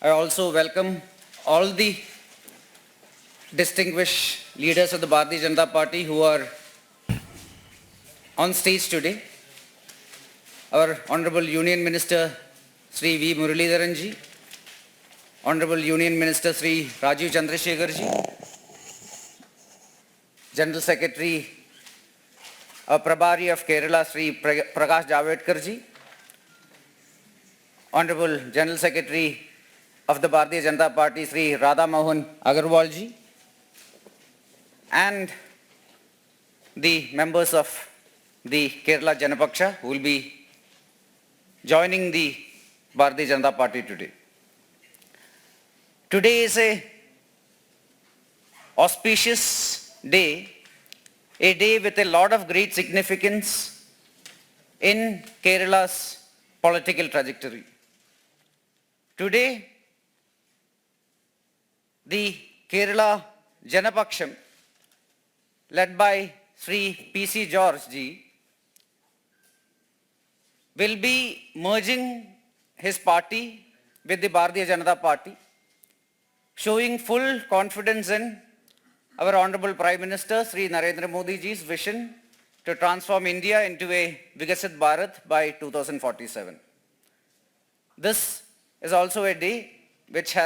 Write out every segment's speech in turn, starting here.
I also welcome all the distinguished leaders of the Bharatiya Janata Party who are on stage today. Our Honorable Union Minister Sri V. Muralidharan ji, Honorable Union Minister Sri Rajiv Chandrasekhar ji, General Secretary Prabhari of Kerala Sri Prakash Javadekar ji, Honorable General Secretary of the Bharatiya Janata Party Sri Radha Mohan Agarwal ji, and the members of the Kerala Janapaksha who will be joining the Bharatiya Janata Party today. Today is a auspicious day, a day with a lot of great significance in Kerala's political trajectory. Today, the Kerala Janapaksham, led by Sri P.C. George ji, will be merging his party with the Bharatiya Janata Party, showing full confidence in our Honorable Prime Minister Sri Narendra Modi ji's vision to transform India into a Vikasit Bharat by 2047. This is also a day which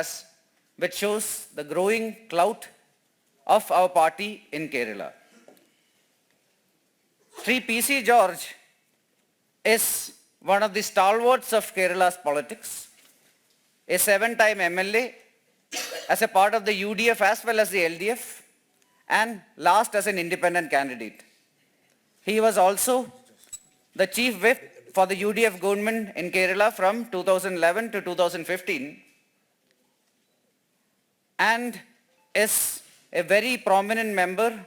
shows the growing clout of our party in Kerala. Sri P.C. George is one of the stalwarts of Kerala's politics, a 7-time MLA, as a part of the UDF as well as the LDF, and last as an independent candidate. He was also the chief whip for the UDF government in Kerala from 2011 to 2015, and is a very prominent member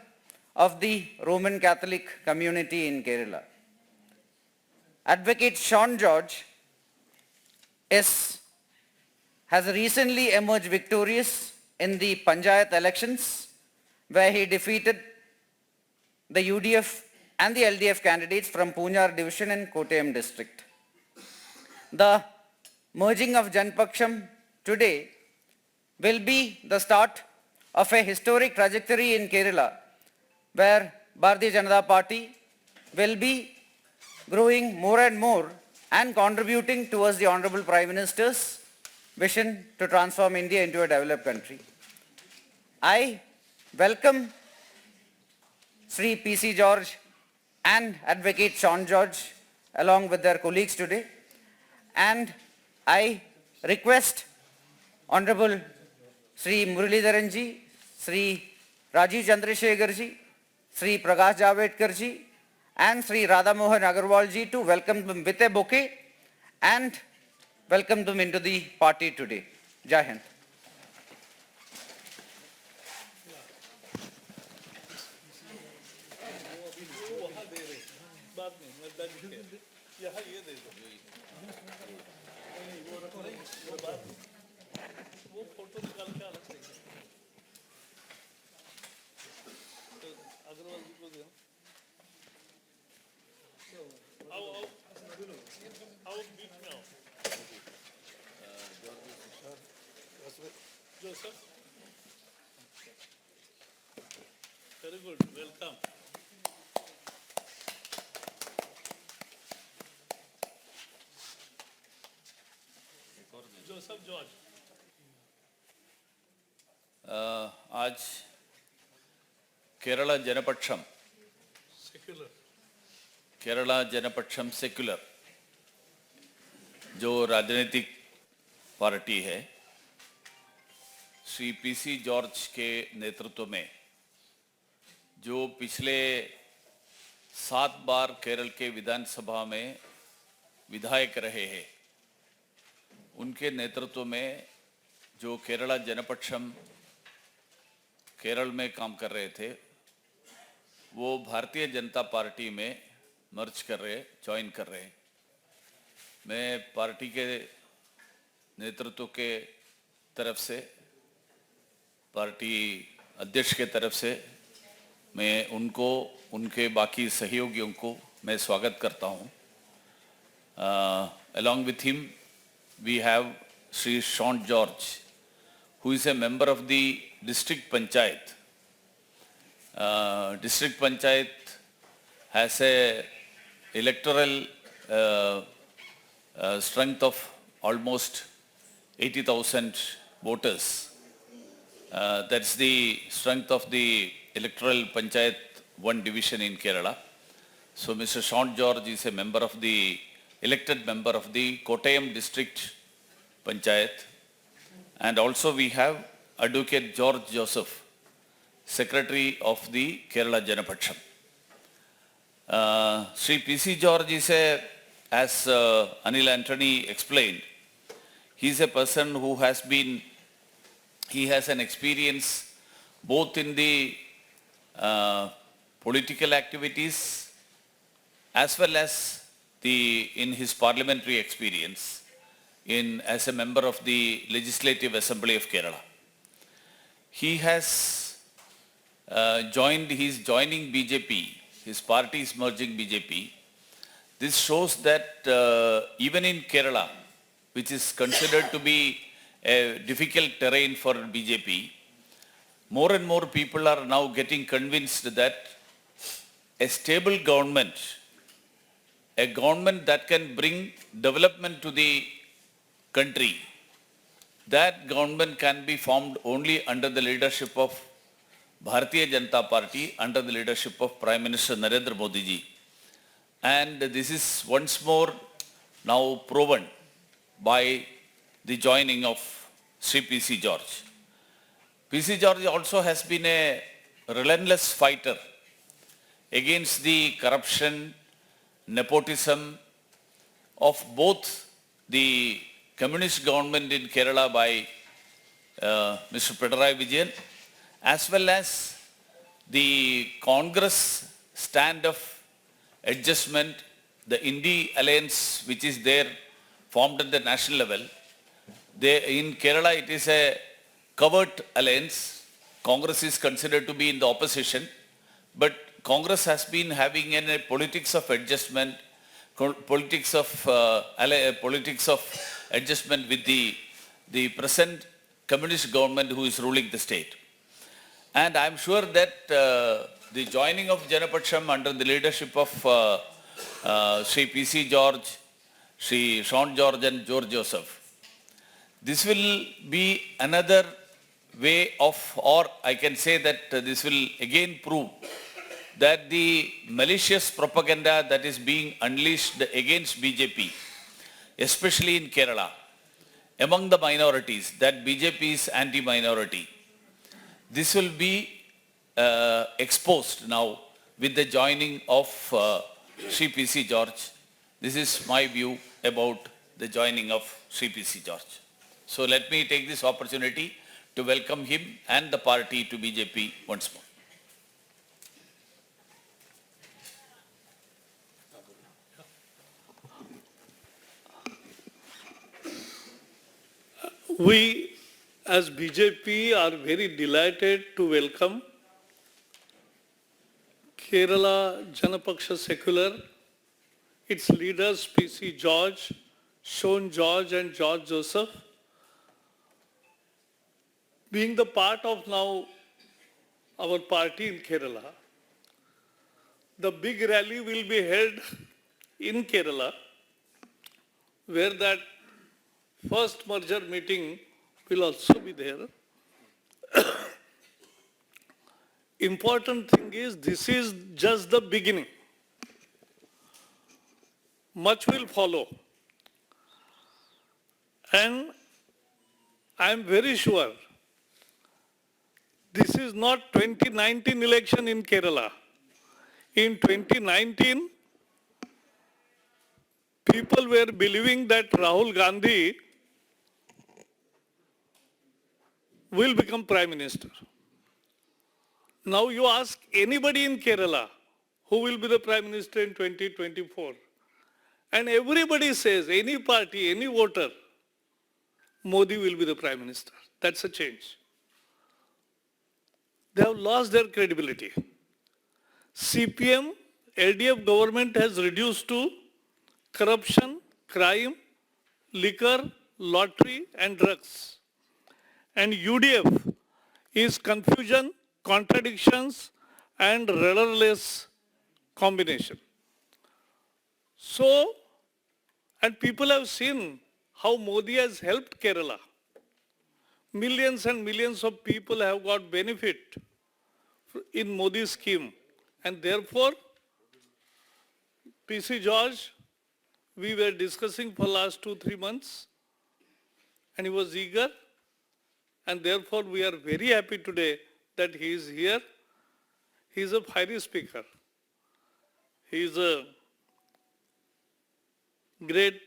of the Roman Catholic community in Kerala. Advocate Sean George has recently emerged victorious in the Panchayat elections, where he defeated the UDF and the LDF candidates from Poonar division and Kottayam district. The merging of Janapaksham today will be the start of a historic trajectory in Kerala, where Bharatiya Janata Party will be growing more and more and contributing towards the Honorable Prime Minister's vision to transform India into a developed country. I welcome Sri P.C. George and Advocate Sean George along with their colleagues today, and I request Honorable Sri Muralidharan ji, Sri Rajiv Chandrasekhar ji, Sri Prakash Javadekar ji, and Sri Radha Mohan Agarwal ji to welcome them with a bouquet and welcome them into the party today. Jai Hind. Joseph. Very good. Welcome. Joseph George. आज Kerala जनपक्षम Secular. Kerala जनपक्षम secular जो राजनीतिक party है, Shri PC George के नेतृत्व में, जो पिछले 7 बार केरल के विधानसभा में विधायक रहे हैं, उनके नेतृत्व में जो केरला जनपक्षम केरल में काम कर रहे थे, वो भारतीय जनता पार्टी में मर्ज कर रहे, ज्वाइन कर रहे। मैं पार्टी के नेतृत्व के तरफ से, पार्टी अध्यक्ष के तरफ से मैं उनको, उनके बाकी सहयोगियों को मैं स्वागत करता हूँ। Along with him, we have Sri Sean George, who is a member of the District Panchayat. District Panchayat has a electoral strength of almost 80,000 voters. That's the strength of the electoral Panchayat 1 division in Kerala. So Mr. Sean George is a member of the, elected member of the Kottayam District Panchayat. And also we have Advocate George Joseph, Secretary of the Kerala Janapaksham. Sri P.C. George is as Anil Antony explained, he is a person who has been, he has an experience both in the political activities as well as in his parliamentary experience as a member of the Legislative Assembly of Kerala. He has he is joining BJP, his party is merging BJP. This shows that even in Kerala, which is considered to be a difficult terrain for BJP, more and more people are now getting convinced that a stable government, a government that can bring development to the country, that government can be formed only under the leadership of Bharatiya Janata Party, under the leadership of Prime Minister Narendra Modi ji. And this is once more now proven by the joining of Sri P.C. George. P.C. George also has been a relentless fighter against the corruption, nepotism of both the communist government in Kerala by Mr. Pinarayi Vijayan, as well as the Congress stand of adjustment, the Indi alliance which is there formed at the national level. In Kerala it is a covert alliance. Congress is considered to be in the opposition, but Congress has been having a politics of adjustment, politics of adjustment with the present communist government who is ruling the state. And I am sure that the joining of Janapaksham under the leadership of Sri P.C. George, Sri Sean George and George Joseph, this will be another way of, or I can say that this will again prove that the malicious propaganda that is being unleashed against BJP, especially in Kerala, among the minorities, that BJP is anti-minority, this will be exposed now with the joining of Sri P.C. George. This is my view about the joining of Sri P.C. George. So let me take this opportunity to welcome him and the party to BJP once more. We as BJP are very delighted to welcome Kerala Janapaksha Secular, its leaders P.C. George, Sean George and George Joseph, being the part of now our party in Kerala. The big rally will be held in Kerala, where that first merger meeting will also be there. Important thing is, this is just the beginning. Much will follow. And I am very sure this is not 2019 election in Kerala. In 2019, people were believing that Rahul Gandhi will become Prime Minister. Now you ask anybody in Kerala who will be the Prime Minister in 2024, and everybody says, any party, any voter, Modi will be the Prime Minister. That's a change. They have lost their credibility. CPM, LDF government has reduced to corruption, crime, liquor, lottery and drugs. And UDF is confusion, contradictions, and rudderless combination. So, and people have seen how Modi has helped Kerala. Millions and millions of people have got benefit in Modi's scheme. And therefore, PC George, we were discussing for last 2-3 months, and he was eager, and therefore we are very happy today that he is here. He is a fiery speaker. He is a great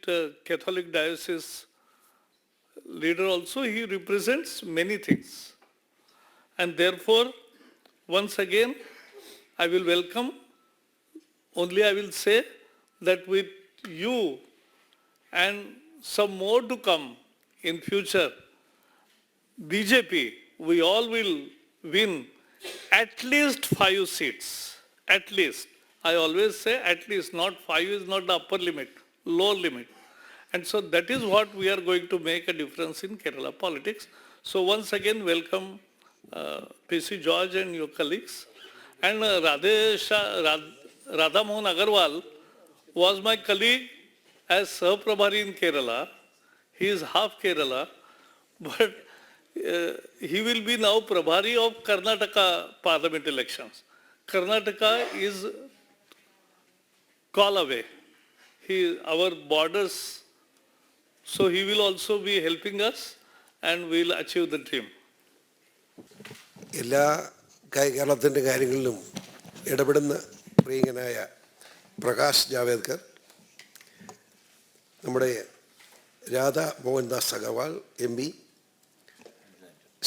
Catholic diocese leader also. He represents many things. And therefore, once again, I will welcome. Only I will say that with you and some more to come in future, BJP, we all will win at least 5 seats. At least. I always say at least, not 5 is not the upper limit, lower limit. And so that is what we are going to make a difference in Kerala politics. So once again, welcome PC George and your colleagues. And Radha Mohan Agarwal was my colleague as Sahaprabhari in Kerala. He is half Kerala, but he will be now Prabhari of Karnataka parliament elections. Karnataka is call away. Our borders, so he will also be helping us and we will achieve the dream. എല്ലാ കേരളത്തിൻ്റെ കാര്യങ്ങളിലും ഇടപെടുന്ന പ്രിയങ്കനായ പ്രകാശ് ജാവേദ്കർ, നമ്മുടെ Radha Mohandas Agarwal MP,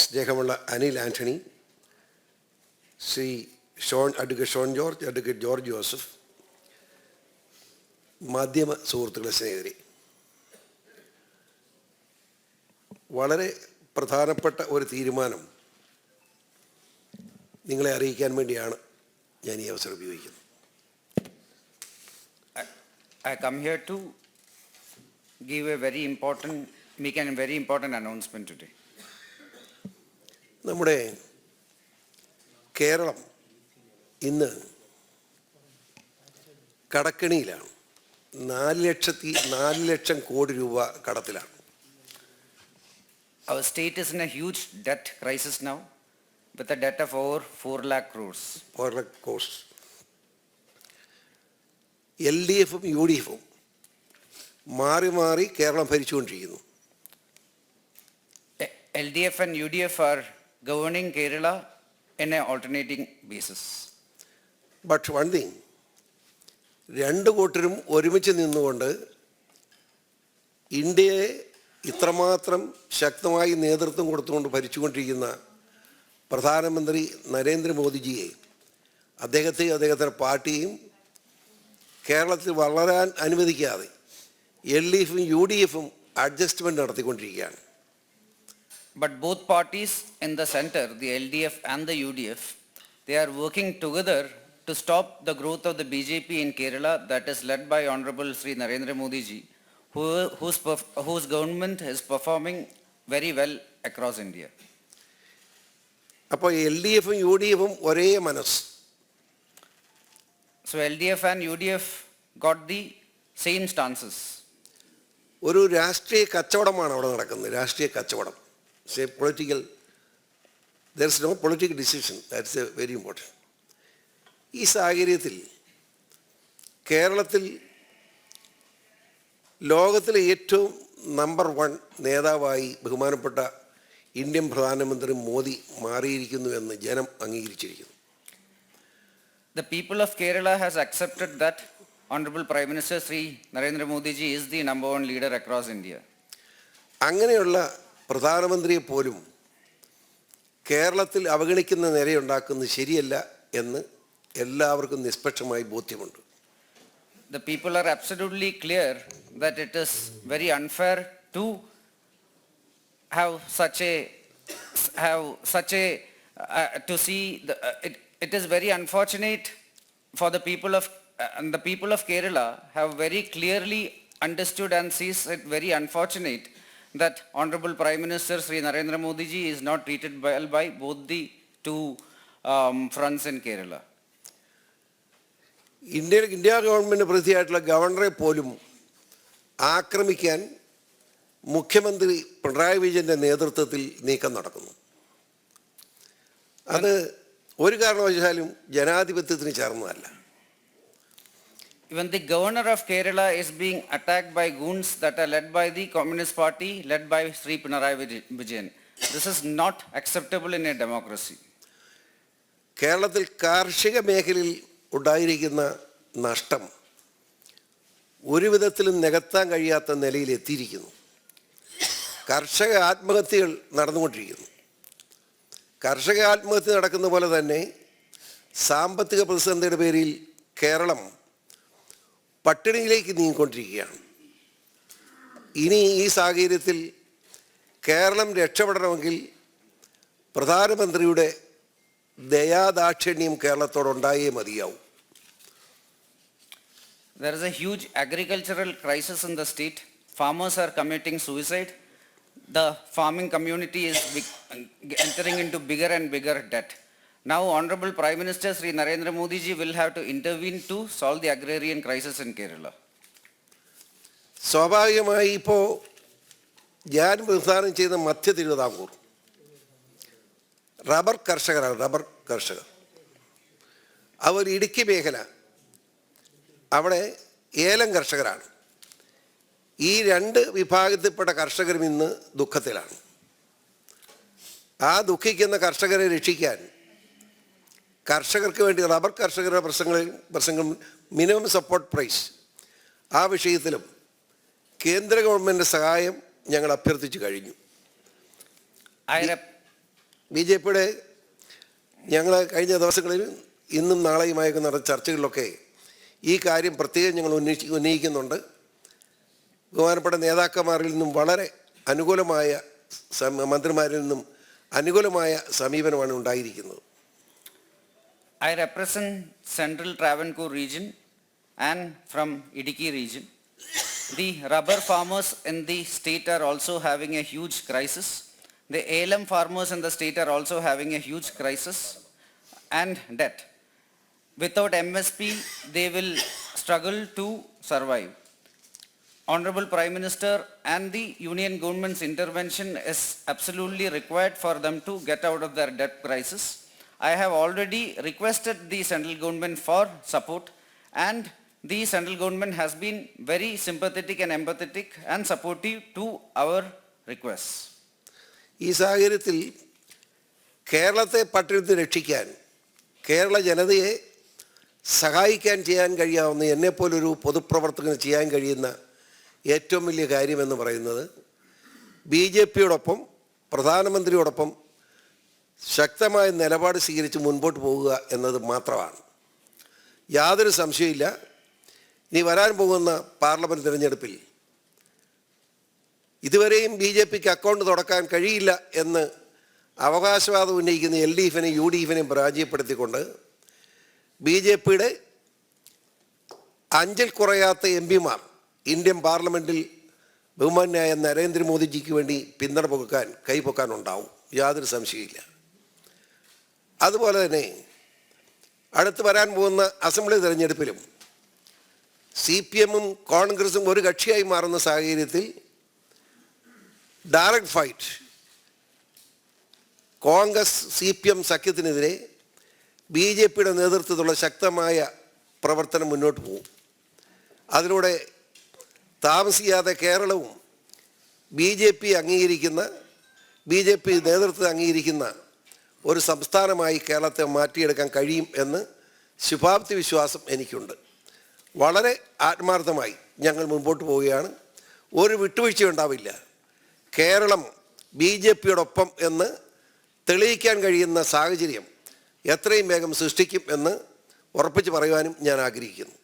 സ്നേഹമുള്ള Anil Antony, Shri advocate Shone George, advocate George Joseph, മാധ്യമ സുഹൃത്തുക്കളെ, സ്നേഹിതരെ, വളരെ പ്രധാനപ്പെട്ട ഒരു തീരുമാനം നിങ്ങളെ അറിയിക്കാൻ വേണ്ടിയാണ് ഞാൻ ഈ അവസരം ഉപയോഗിക്കുന്നത്. I come here to make a very important announcement today. നമ്മുടെ കേരളം ഇന്ന് കടക്കെണിയിലാണ്. 4 ലക്ഷം കോടി രൂപ കടത്തിലാണ്. Our state is in a huge debt crisis now, with a debt of over 4 lakh crores. 4 lakh crores. LDFും UDFും മാറി മാറി Keralam ഭരിച്ചുകൊണ്ടിരിക്കുന്നു. LDF and UDF are governing Kerala in an alternating basis. But one thing, രണ്ട് കൂട്ടരും ഒരുമിച്ച് നിന്നുകൊണ്ട് ഇന്ത്യയെ ഇത്രമാത്രം ശക്തമായി നേതൃത്വം കൊടുത്തുകൊണ്ട് ഭരിച്ചുകൊണ്ടിരിക്കുന്ന പ്രധാനമന്ത്രി നരേന്ദ്രമോദിജിയെ, അദ്ദേഹത്തെയും അദ്ദേഹത്തിൻ്റെ പാർട്ടിയും കേരളത്തിൽ വളരാൻ അനുവദിക്കാതെ LDFും UDFും അഡ്ജസ്റ്റ്മെൻറ്റ് നടത്തിക്കൊണ്ടിരിക്കുകയാണ്. But both parties in the center, the LDF and the UDF, they are working together to stop the growth of the BJP in Kerala that is led by Honorable Sri Narendra Modi ji, whose government is performing very well across India. അപ്പോൾ LDFും UDFും ഒരേ മനസ്സ്. So LDF and UDF got the same stances. ഒരു രാഷ്ട്രീയ കച്ചവടമാണ് അവിടെ നടക്കുന്നത്. രാഷ്ട്രീയ കച്ചവടം. there is no political decision. That's very important. ഈ സാഹചര്യത്തിൽ കേരളത്തിൽ ലോകത്തിലെ ഏറ്റവും നമ്പർ 1 നേതാവായി ബഹുമാനപ്പെട്ട ഇന്ത്യൻ പ്രധാനമന്ത്രി മോദി മാറിയിരിക്കുന്നു എന്ന് ജനം അംഗീകരിച്ചിരിക്കുന്നു. The people of Kerala has accepted that Honorable Prime Minister Sri Narendra Modi ji is the number 1 leader across India. അങ്ങനെയുള്ള പ്രധാനമന്ത്രിയെ പോലും കേരളത്തിൽ അവഗണിക്കുന്ന നിലയുണ്ടാക്കുന്നത് ശരിയല്ല എന്ന് എല്ലാവർക്കും നിഷ്പക്ഷമായി ബോധ്യമുണ്ട്. The people are absolutely clear that it is very unfair to to see it is very unfortunate for the people of the people of Kerala have very clearly understood and sees it very unfortunate that Honorable Prime Minister Sri Narendra Modi ji is not treated well by both the two fronts in Kerala. India government പ്രതിയായിട്ടുള്ള ഗവർണറെ പോലും ആക്രമിക്കാൻ മുഖ്യമന്ത്രി പിണറായി വിജയൻ്റെ നേതൃത്വത്തിൽ നീക്കം നടക്കുന്നു. അത് ഒരു കാരണവശാലും ജനാധിപത്യത്തിന് ചേർന്നതല്ല. Even the governor of Kerala is being attacked by goons that are led by the Communist Party, led by Sri Pinarayi Vijayan. This is not acceptable in a democracy. കേരളത്തിൽ കാർഷിക മേഖലയിൽ ഉണ്ടായിരിക്കുന്ന നഷ്ടം ഒരു വിധത്തിലും നികത്താൻ കഴിയാത്ത നിലയിൽ എത്തിയിരിക്കുന്നു. കർഷക ആത്മഹത്യകൾ നടന്നുകൊണ്ടിരിക്കുന്നു. കർഷക ആത്മഹത്യ നടക്കുന്ന പോലെ തന്നെ സാമ്പത്തിക പ്രതിസന്ധിയുടെ പേരിൽ കേരളം പട്ടിണിയിലേക്ക് നീങ്ങിക്കൊണ്ടിരിക്കുകയാണ്. ഇനി ഈ സാഹചര്യത്തിൽ കേരളം രക്ഷപ്പെടണമെങ്കിൽ പ്രധാനമന്ത്രിയുടെ ദയാദാക്ഷിണ്യം കേരളത്തോടുണ്ടായേ മതിയാവും. There is a huge agricultural crisis in the state. Farmers are committing suicide. The farming community is entering into bigger and bigger debt. Now Honorable Prime Minister Sri Narendra Modi ji will have to intervene to solve the agrarian crisis in Kerala. സ്വാഭാവികമായി ഇപ്പോൾ ഞാൻ വിഭാവനം ചെയ്ത മധ്യ Thiruvithamkoor rubber കർഷകർ അവർ ഇടുക്കി മേഖല അവിടെ ഏലം കർഷകരാണ്. ഈ രണ്ട് വിഭാഗത്തിൽപ്പെട്ട കർഷകരും ഇന്ന് ദുഃഖത്തിലാണ്. ആ ദുഃഖിക്കുന്ന കർഷകരെ രക്ഷിക്കാൻ കർഷകർക്ക് വേണ്ടി റബ്ബർ കർഷകരുടെ പ്രശ്നങ്ങൾ മിനിമം സപ്പോർട്ട് പ്രൈസ് ആ വിഷയത്തിലും കേന്ദ്ര ഗവൺമെൻറ് സഹായം ഞങ്ങൾ അഭ്യർത്ഥിച്ചു കഴിഞ്ഞു. BJPയുടെ ഞങ്ങൾ കഴിഞ്ഞ ദിവസങ്ങളിൽ ഇന്നും നാളെയുമായി നടന്ന ചർച്ചകളിലൊക്കെ ഈ കാര്യം പ്രത്യേകം ഞങ്ങൾ ഉന്നയിക്കുന്നുണ്ട്. ബഹുമാനപ്പെട്ട നേതാക്കന്മാരിൽ നിന്നും വളരെ അനുകൂലമായ മന്ത്രിമാരിൽ നിന്നും അനുകൂലമായ സമീപനമാണ് ഉണ്ടായിരിക്കുന്നത്. I represent Central Travancore region and from Idiki region. The rubber farmers in the state are also having a huge crisis. The ALM farmers in the state are also having a huge crisis and debt. Without MSP, they will struggle to survive. Honorable Prime Minister and the Union government's intervention is absolutely required for them to get out of their debt crisis. I have already requested the central government for support, and the central government has been very sympathetic and empathetic and supportive to our requests. ഈ സാഹചര്യത്തിൽ കേരളത്തെ പട്ടിണി രക്ഷിക്കാൻ കേരള ജനതയെ സഹായിക്കാൻ ചെയ്യാൻ കഴിയാവുന്ന എന്നെപ്പോലൊരു പൊതുപ്രവർത്തകന് ചെയ്യാൻ കഴിയുന്ന ഏറ്റവും വലിയ കാര്യമെന്ന് പറയുന്നത് BJPയോടൊപ്പം പ്രധാനമന്ത്രിയോടൊപ്പം ശക്തമായ നിലപാട് സ്വീകരിച്ച് മുൻപോട്ട് പോകുക എന്നത് മാത്രമാണ്. യാതൊരു സംശയമില്ല, ഇനി വരാൻ പോകുന്ന പാർലമെൻറ്റ് തിരഞ്ഞെടുപ്പിൽ ഇതുവരെയും BJPക്ക് അക്കൗണ്ട് തുറക്കാൻ കഴിയില്ല എന്ന് അവകാശവാദം ഉന്നയിക്കുന്ന LDFനെയും UDFനെയും പരാജയപ്പെടുത്തിക്കൊണ്ട് BJPയുടെ 5-ൽ കുറയാത്ത MPമാർ ഇന്ത്യൻ പാർലമെൻറ്റിൽ ബഹുമാന്യായ നരേന്ദ്രമോദിജിക്ക് വേണ്ടി പിന്തുണ കൈപ്പൊക്കാനുണ്ടാവും, യാതൊരു സംശയമില്ല. അതുപോലെ തന്നെ അടുത്ത് വരാൻ പോകുന്ന അസംബ്ലി തിരഞ്ഞെടുപ്പിലും CPMഉം കോൺഗ്രസും ഒരു കക്ഷിയായി മാറുന്ന സാഹചര്യത്തിൽ ഡയറക്റ്റ് ഫൈറ്റ് കോൺഗ്രസ് CPM സഖ്യത്തിനെതിരെ BJPയുടെ നേതൃത്വത്തിലുള്ള ശക്തമായ പ്രവർത്തനം മുന്നോട്ട് പോകും. അതിലൂടെ താമസിയാതെ കേരളവും BJP നേതൃത്വത്തെ അംഗീകരിക്കുന്ന ഒരു സംസ്ഥാനമായി കേരളത്തെ മാറ്റിയെടുക്കാൻ കഴിയും എന്ന് ശുഭാപ്തി വിശ്വാസം എനിക്കുണ്ട്. വളരെ ആത്മാർത്ഥമായി ഞങ്ങൾ മുൻപോട്ട് പോവുകയാണ്. ഒരു വിട്ടുവീഴ്ചയുണ്ടാവില്ല. കേരളം BJPയോടൊപ്പം എന്ന് തെളിയിക്കാൻ കഴിയുന്ന സാഹചര്യം എത്രയും വേഗം സൃഷ്ടിക്കും എന്ന് ഉറപ്പിച്ച് പറയുവാനും ഞാൻ ആഗ്രഹിക്കുന്നു.